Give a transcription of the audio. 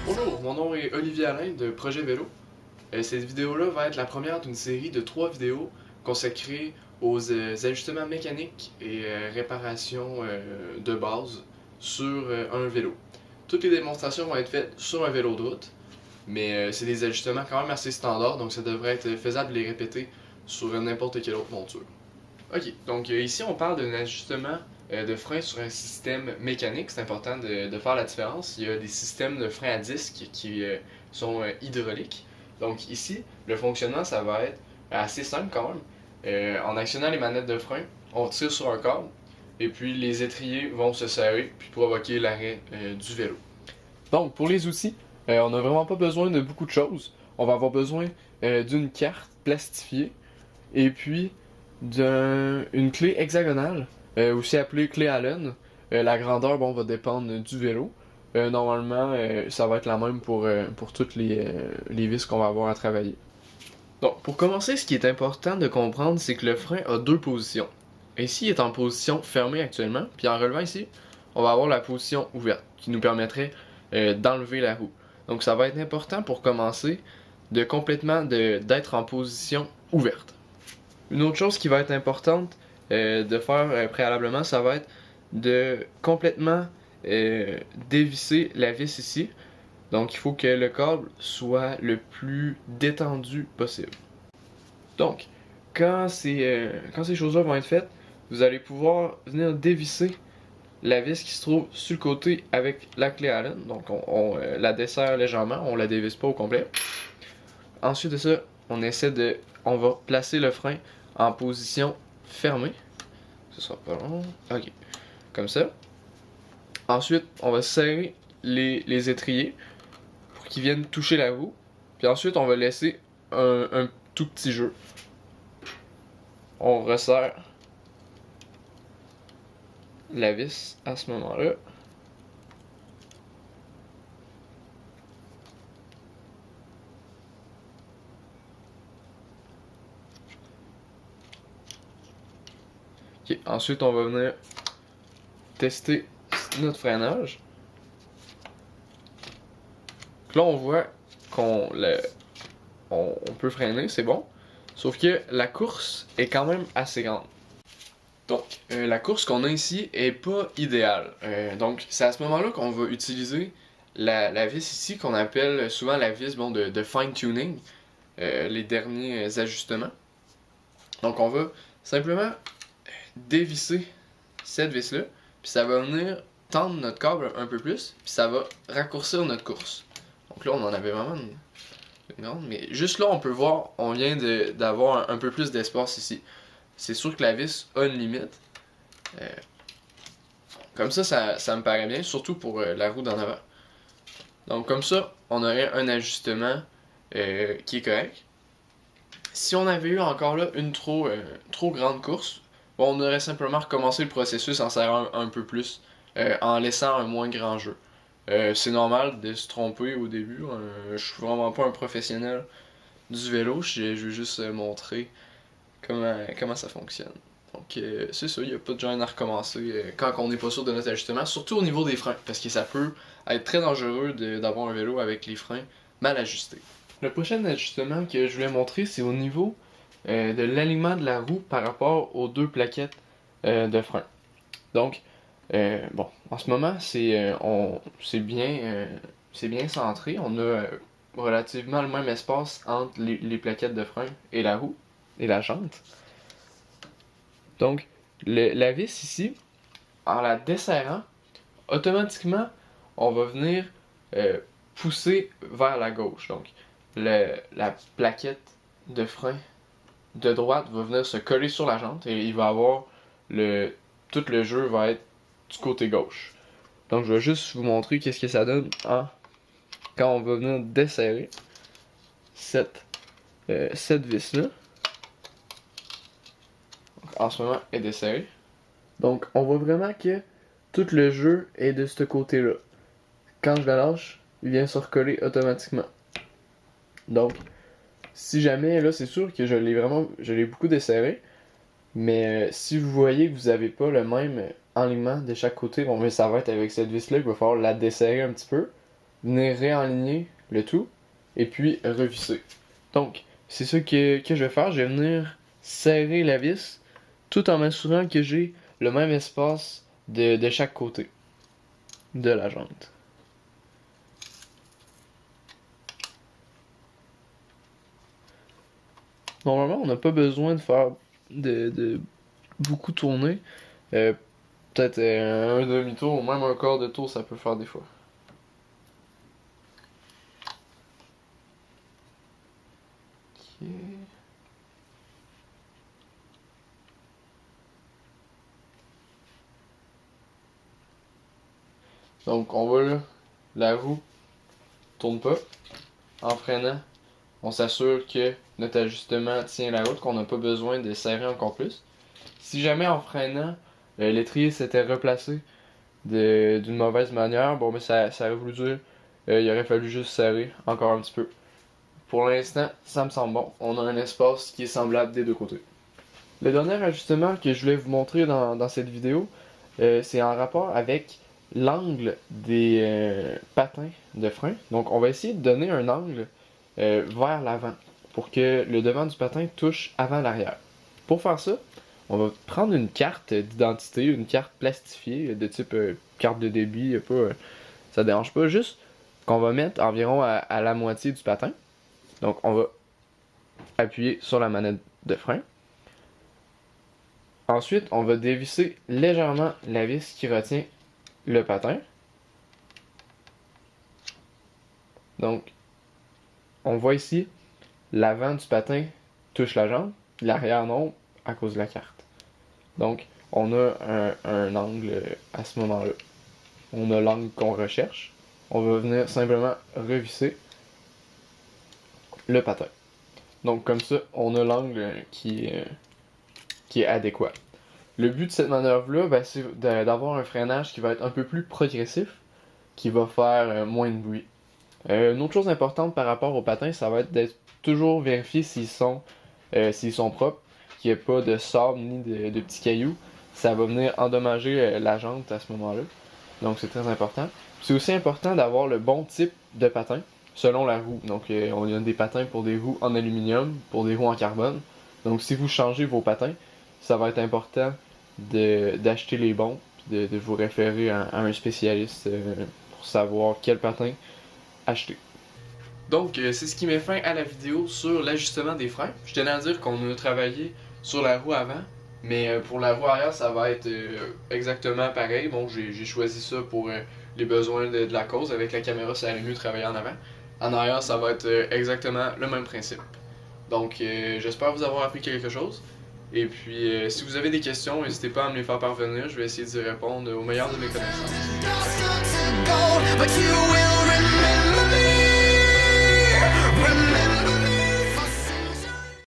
Bonjour, mon nom est Olivier Alain de Projet Vélo. Cette vidéo-là va être la première d'une série de 3 vidéos consacrées aux ajustements mécaniques et réparations de base sur un vélo. Toutes les démonstrations vont être faites sur un vélo de route, mais c'est des ajustements quand même assez standards, donc ça devrait être faisable de les répéter sur n'importe quelle autre monture. Ok, donc ici on parle d'un ajustement de frein sur un système mécanique. C'est important de faire la différence. Il y a des systèmes de frein à disque qui sont hydrauliques. Donc ici, le fonctionnement, ça va être assez simple quand même. En actionnant les manettes de frein, on tire sur un câble et puis les étriers vont se serrer puis provoquer l'arrêt du vélo. Donc pour les outils, on n'a vraiment pas besoin de beaucoup de choses. On va avoir besoin d'une carte plastifiée et puis d'une clé hexagonale, aussi appelée clé Allen. La grandeur va dépendre du vélo. Normalement, ça va être la même pour toutes les vis qu'on va avoir à travailler. Donc, pour commencer, ce qui est important de comprendre, c'est que le frein a 2 positions. Ici, il est en position fermée actuellement, puis en relevant ici, on va avoir la position ouverte, qui nous permettrait d'enlever la roue. Donc, ça va être important pour commencer d'être en position ouverte. Une autre chose qui va être importante de faire préalablement, ça va être de complètement dévisser la vis ici. Donc il faut que le câble soit le plus détendu possible. Donc, quand ces choses-là vont être faites, vous allez pouvoir venir dévisser la vis qui se trouve sur le côté avec la clé Allen. Donc on la desserre légèrement, on la dévisse pas au complet. Ensuite de ça, on va placer le frein en position fermée. Ce sera pas long. Ok. Comme ça. Ensuite, on va serrer les étriers pour qu'ils viennent toucher la roue. Puis ensuite, on va laisser un tout petit jeu. On resserre la vis à ce moment-là. Ok, ensuite on va venir tester notre freinage. Là on voit qu'on peut freiner, c'est bon. Sauf que la course est quand même assez grande. Donc la course qu'on a ici est pas idéale. Donc c'est à ce moment-là qu'on va utiliser la vis ici qu'on appelle souvent la vis de fine tuning, les derniers ajustements. Donc on va simplement dévisser cette vis là, puis ça va venir tendre notre câble un peu plus, puis ça va raccourcir notre course. Donc là on en avait vraiment une grande, mais juste là on peut voir, on vient d'avoir un peu plus d'espace ici. C'est sûr que la vis a une limite. Comme ça me paraît bien, surtout pour la roue d'en avant. Donc comme ça, on aurait un ajustement qui est correct. Si on avait eu encore là une trop grande course, on aurait simplement recommencé le processus en serrant un peu plus, en laissant un moins grand jeu. C'est normal de se tromper au début. Je suis vraiment pas un professionnel du vélo, je veux juste montrer comment ça fonctionne. Donc c'est ça, il n'y a pas de gêne à recommencer quand on n'est pas sûr de notre ajustement, surtout au niveau des freins, parce que ça peut être très dangereux d'avoir un vélo avec les freins mal ajustés. Le prochain ajustement que je voulais montrer, c'est au niveau de l'alignement de la roue par rapport aux 2 plaquettes de frein. Donc, bon, en ce moment, c'est bien centré. On a relativement le même espace entre les plaquettes de frein et la roue et la jante. Donc, la vis ici, en la desserrant, automatiquement, on va venir pousser vers la gauche. Donc, la plaquette de frein de droite va venir se coller sur la jante et il va avoir tout le jeu va être du côté gauche. Donc je vais juste vous montrer qu'est-ce que ça donne quand on va venir desserrer cette vis là. En ce moment elle est desserrée. Donc on voit vraiment que tout le jeu est de ce côté là. Quand je la lâche, il vient se recoller automatiquement. Donc si jamais là c'est sûr que je l'ai beaucoup desserré, Mais si vous voyez que vous n'avez pas le même alignement de chaque côté, bon mais ça va être avec cette vis-là qu'il va falloir la desserrer un petit peu, venir réaligner le tout, et puis revisser. Donc, c'est ça que je vais faire, je vais venir serrer la vis, tout en m'assurant que j'ai le même espace de chaque côté de la jante. Normalement, on n'a pas besoin de faire de beaucoup tourner. Peut-être un demi-tour ou même un quart de tour, ça peut faire des fois. Ok. Donc on va là, la roue tourne pas. En freinant, on s'assure que notre ajustement tient la route, qu'on n'a pas besoin de serrer encore plus. Si jamais en freinant, l'étrier s'était replacé d'une mauvaise manière, bon mais ça aurait voulu dire il aurait fallu juste serrer encore un petit peu. Pour l'instant, ça me semble bon. On a un espace qui est semblable des deux côtés. Le dernier ajustement que je voulais vous montrer dans cette vidéo, c'est en rapport avec l'angle des patins de frein. Donc on va essayer de donner un angle vers l'avant pour que le devant du patin touche avant l'arrière. Pour faire ça, on va prendre une carte d'identité, une carte plastifiée de type carte de débit, ça dérange pas, juste qu'on va mettre environ à la moitié du patin. Donc on va appuyer sur la manette de frein. Ensuite, on va dévisser légèrement la vis qui retient le patin. Donc, on voit ici, l'avant du patin touche la jambe, l'arrière non, à cause de la carte. Donc, on a un angle à ce moment-là. On a l'angle qu'on recherche. On va venir simplement revisser le patin. Donc, comme ça, on a l'angle qui est adéquat. Le but de cette manœuvre-là, ben, c'est d'avoir un freinage qui va être un peu plus progressif, qui va faire moins de bruit. Une autre chose importante par rapport aux patins, ça va être d'être toujours vérifier s'ils sont propres, qu'il n'y ait pas de sable ni de petits cailloux. Ça va venir endommager la jante à ce moment-là. Donc c'est très important. C'est aussi important d'avoir le bon type de patin selon la roue. Donc on a des patins pour des roues en aluminium, pour des roues en carbone. Donc si vous changez vos patins, ça va être important d'acheter les bons, puis de vous référer à un spécialiste pour savoir quel patin acheter. Donc c'est ce qui met fin à la vidéo sur l'ajustement des freins. Je tenais à dire qu'on a travaillé sur la roue avant, mais pour la roue arrière ça va être exactement pareil. Bon, j'ai choisi ça pour les besoins de la cause. Avec la caméra ça allait mieux travailler en avant. En arrière ça va être exactement le même principe. Donc j'espère vous avoir appris quelque chose. Et puis si vous avez des questions, n'hésitez pas à me les faire parvenir. Je vais essayer d'y répondre au meilleur de mes connaissances.